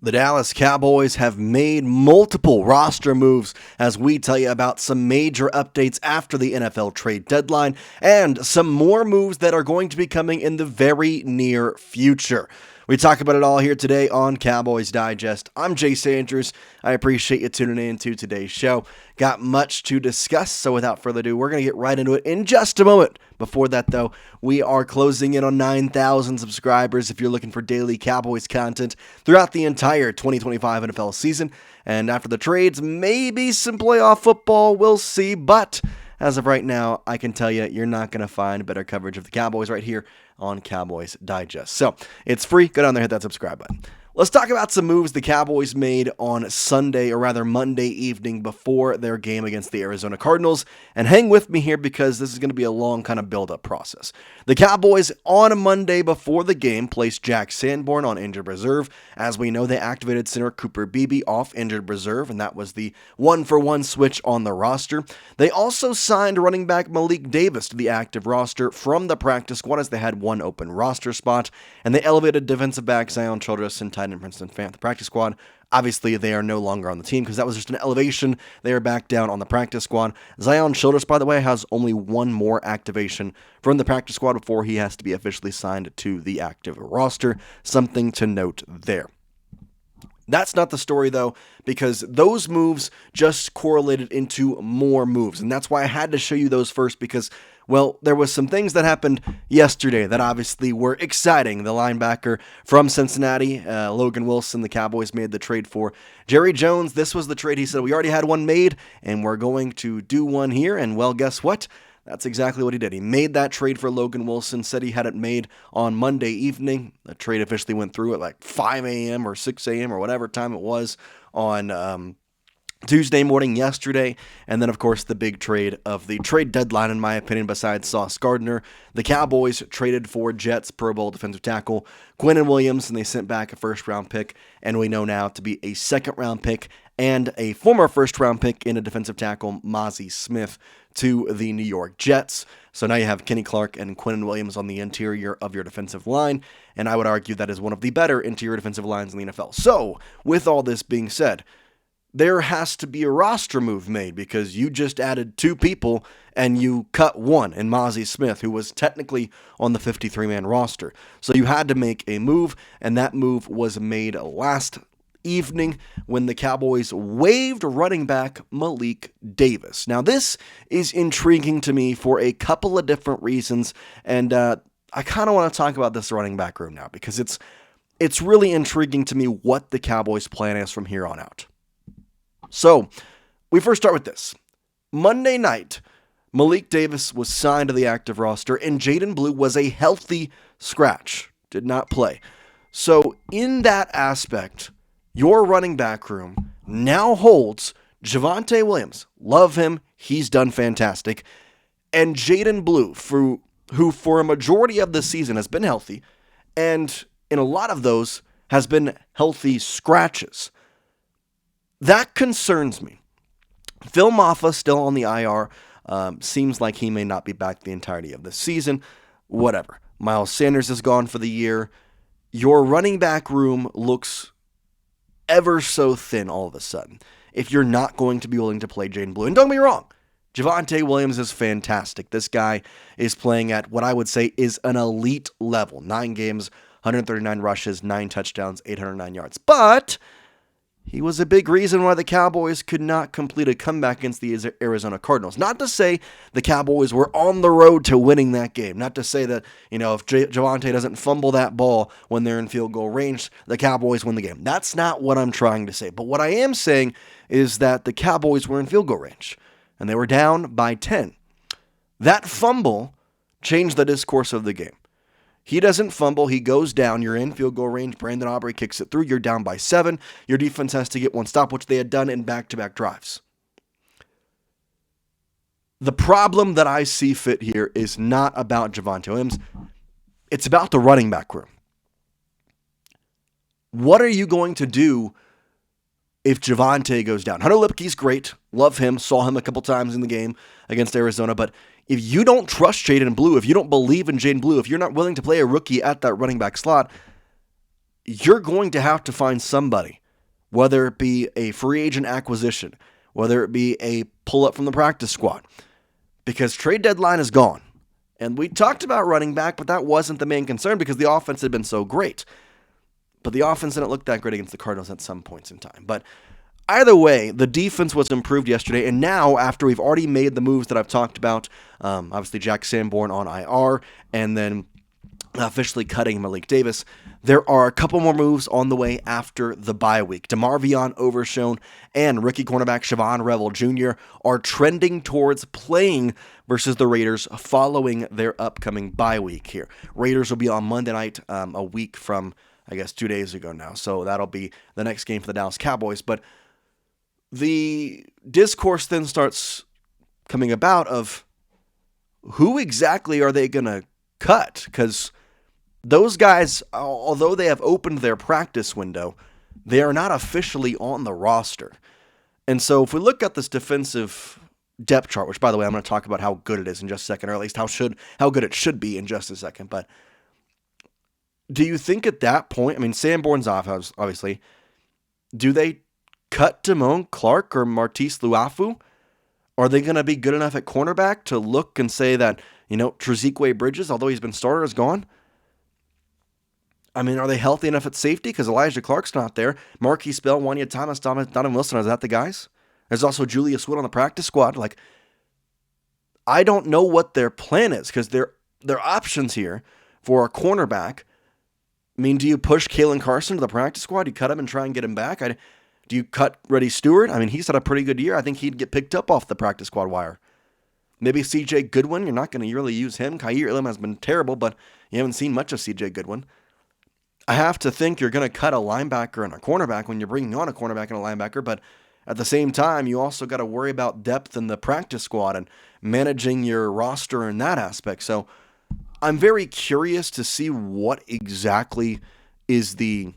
The Dallas Cowboys have made multiple roster moves as we tell you about some major updates after the NFL trade deadline and some more moves that are going to be coming in the very near future. We talk about it all here today on Cowboys Digest. I'm Jace Andrews. I appreciate you tuning in to today's show. Got much to discuss, so without further ado, we're going to get right into it in just a moment. Before that, though, we are closing in on 9,000 subscribers if you're looking for daily Cowboys content throughout the entire 2025 NFL season. And after the trades, maybe some playoff football, we'll see. But as of right now, I can tell you, you're not going to find better coverage of the Cowboys right here on Cowboys Digest. So it's free. Go down there, hit that subscribe button. Let's talk about some moves the Cowboys made on Sunday, or rather Monday evening before their game against the Arizona Cardinals. And hang with me here because this is going to be a long kind of build-up process. The Cowboys on Monday before the game placed Jack Sanborn on injured reserve. As we know, they activated center Cooper Beebe off injured reserve, and that was the one-for-one switch on the roster. They also signed running back Malik Davis to the active roster from the practice squad as they had one open roster spot, and they elevated defensive back Zion Childress and tight end Princeton Fant the practice squad. Obviously, they are no longer on the team because that was just an elevation. They are back down on the practice squad. Zion Childress, by the way, has only one more activation from the practice squad before he has to be officially signed to the active roster. Something to note there. That's not the story, though, because those moves just correlated into more moves. And that's why I had to show you those first because, well, there was some things that happened yesterday that obviously were exciting. The linebacker from Cincinnati, Logan Wilson, the Cowboys made the trade for Jerry Jones. This was the trade. He said, we already had one made, and we're going to do one here. And, well, guess what? That's exactly what he did. He made that trade for Logan Wilson, said he had it made on Monday evening. The trade officially went through at like 5 a.m. or 6 a.m. or whatever time it was on Tuesday morning yesterday. And then, of course, the big trade of the trade deadline, in my opinion, besides Sauce Gardner. The Cowboys traded for Jets Pro Bowl defensive tackle Quinnen Williams, and they sent back a first-round pick, and we know now to be a second-round pick and a former first-round pick in a defensive tackle, Mazi Smith, to the New York Jets. So now you have Kenny Clark and Quinnen Williams on the interior of your defensive line, and I would argue that is one of the better interior defensive lines in the NFL. So, with all this being said, there has to be a roster move made because you just added two people and you cut one in Mazi Smith, who was technically on the 53-man roster. So you had to make a move, and that move was made last evening when the Cowboys waived running back Malik Davis. Now, this is intriguing to me for a couple of different reasons, and I kind of want to talk about this running back room now because it's really intriguing to me what the Cowboys' plan is from here on out. So, we first start with this. Monday night, Malik Davis was signed to the active roster, and Jaden Blue was a healthy scratch, did not play. So, in that aspect, your running back room now holds Javonte Williams. Love him. He's done fantastic. And Jaden Blue, who for a majority of the season has been healthy, and in a lot of those has been healthy scratches. That concerns me. Phil Maffa still on the IR. Seems like he may not be back the entirety of the season. Whatever. Miles Sanders is gone for the year. Your running back room looks ever so thin all of a sudden if you're not going to be willing to play Jaden Blue. And don't get me wrong, Javonte Williams is fantastic. This guy is playing at what I would say is an elite level. 9 games, 139 rushes, 9 touchdowns, 809 yards. But he was a big reason why the Cowboys could not complete a comeback against the Arizona Cardinals. Not to say the Cowboys were on the road to winning that game. Not to say that, if Javonte doesn't fumble that ball when they're in field goal range, the Cowboys win the game. That's not what I'm trying to say. But what I am saying is that the Cowboys were in field goal range, and they were down by 10. That fumble changed the discourse of the game. He doesn't fumble. He goes down. You're in field goal range. Brandon Aubrey kicks it through. You're down by 7. Your defense has to get one stop, which they had done in back-to-back drives. The problem that I see fit here is not about Javonte Williams. It's about the running back room. What are you going to do if Javonte goes down? Hunter Lipke's great. Love him. Saw him a couple times in the game against Arizona, but if you don't trust Jaden Blue, if you don't believe in Jaden Blue, if you're not willing to play a rookie at that running back slot, you're going to have to find somebody, whether it be a free agent acquisition, whether it be a pull-up from the practice squad, because trade deadline is gone. And we talked about running back, but that wasn't the main concern because the offense had been so great. But the offense didn't look that great against the Cardinals at some points in time. But either way, the defense was improved yesterday, and now, after we've already made the moves that I've talked about, obviously Jack Sanborn on IR, and then officially cutting Malik Davis, there are a couple more moves on the way after the bye week. DeMarvion Overshown and rookie cornerback Siobhan Revel Jr. are trending towards playing versus the Raiders following their upcoming bye week here. Raiders will be on Monday night, a week from, I guess, 2 days ago now, so that'll be the next game for the Dallas Cowboys. But the discourse then starts coming about of who exactly are they going to cut? Because those guys, although they have opened their practice window, they are not officially on the roster. And so if we look at this defensive depth chart, which, by the way, I'm going to talk about how good it is in just a second, or at least how good it should be in just a second. But do you think at that point, I mean, Sanborn's off, obviously, do they cut Damone Clark or Martise Luafu? Are they going to be good enough at cornerback to look and say that, Trezequier Bridges, although he's been starter, is gone? I mean, are they healthy enough at safety? Because Elijah Clark's not there. Marquise Bell, Wanya Thomas, Donovan Wilson, is that the guys? There's also Julius Wood on the practice squad. I don't know what their plan is, because their options here for a cornerback, I mean, do you push Kalen Carson to the practice squad? Do you cut him and try and get him back? Do you cut Reddy Stewart? I mean, he's had a pretty good year. I think he'd get picked up off the practice squad wire. Maybe C.J. Goodwin. You're not going to really use him. Kaiir Elam has been terrible, but you haven't seen much of C.J. Goodwin. I have to think you're going to cut a linebacker and a cornerback when you're bringing on a cornerback and a linebacker, but at the same time, you also got to worry about depth in the practice squad and managing your roster in that aspect. So I'm very curious to see what exactly is the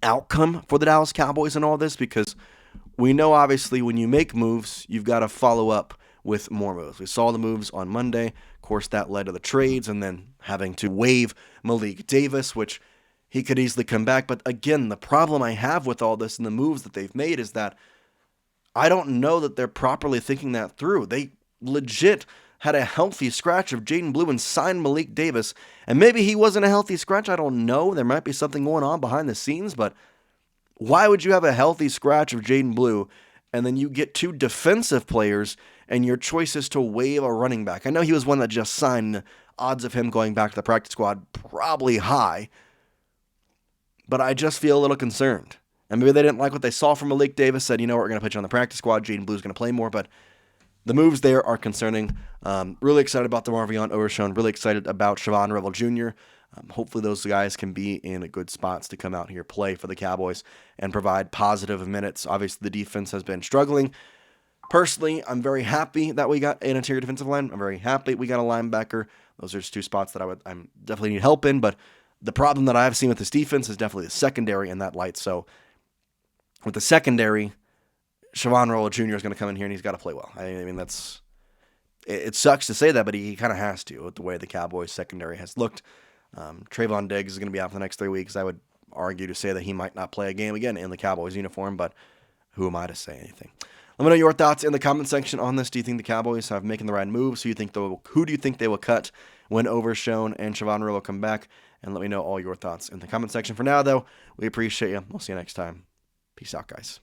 outcome for the Dallas Cowboys in all this, because we know, obviously, when you make moves, you've got to follow up with more moves. We saw the moves on Monday. Of course, that led to the trades and then having to waive Malik Davis, which he could easily come back. But again, the problem I have with all this and the moves that they've made is that I don't know that they're properly thinking that through. They legit had a healthy scratch of Jaden Blue and signed Malik Davis. And maybe he wasn't a healthy scratch. I don't know. There might be something going on behind the scenes. But why would you have a healthy scratch of Jaden Blue and then you get two defensive players and your choice is to waive a running back? I know he was one that just signed. Odds of him going back to the practice squad probably high. But I just feel a little concerned. And maybe they didn't like what they saw from Malik Davis, said, we're going to put you on the practice squad. Jaden Blue's going to play more. But the moves there are concerning. Really excited about DeMarvion Overshown. Really excited about Siobhan Revel Jr. Hopefully those guys can be in a good spots to come out here, play for the Cowboys, and provide positive minutes. Obviously, the defense has been struggling. Personally, I'm very happy that we got an interior defensive line. I'm very happy we got a linebacker. Those are just two spots that I'm definitely need help in. But the problem that I've seen with this defense is definitely the secondary in that light. So with the secondary, Siobhan Revel Jr. is going to come in here and he's got to play well. I mean, it sucks to say that, but he kind of has to with the way the Cowboys secondary has looked. Trevon Diggs is going to be out for the next 3 weeks. I would argue to say that he might not play a game again in the Cowboys uniform, but who am I to say anything? Let me know your thoughts in the comment section on this. Do you think the Cowboys have making the right moves? Who do you think they will cut when Overshown and Siobhan Revel come back? And let me know all your thoughts in the comment section. For now, though, we appreciate you. We'll see you next time. Peace out, guys.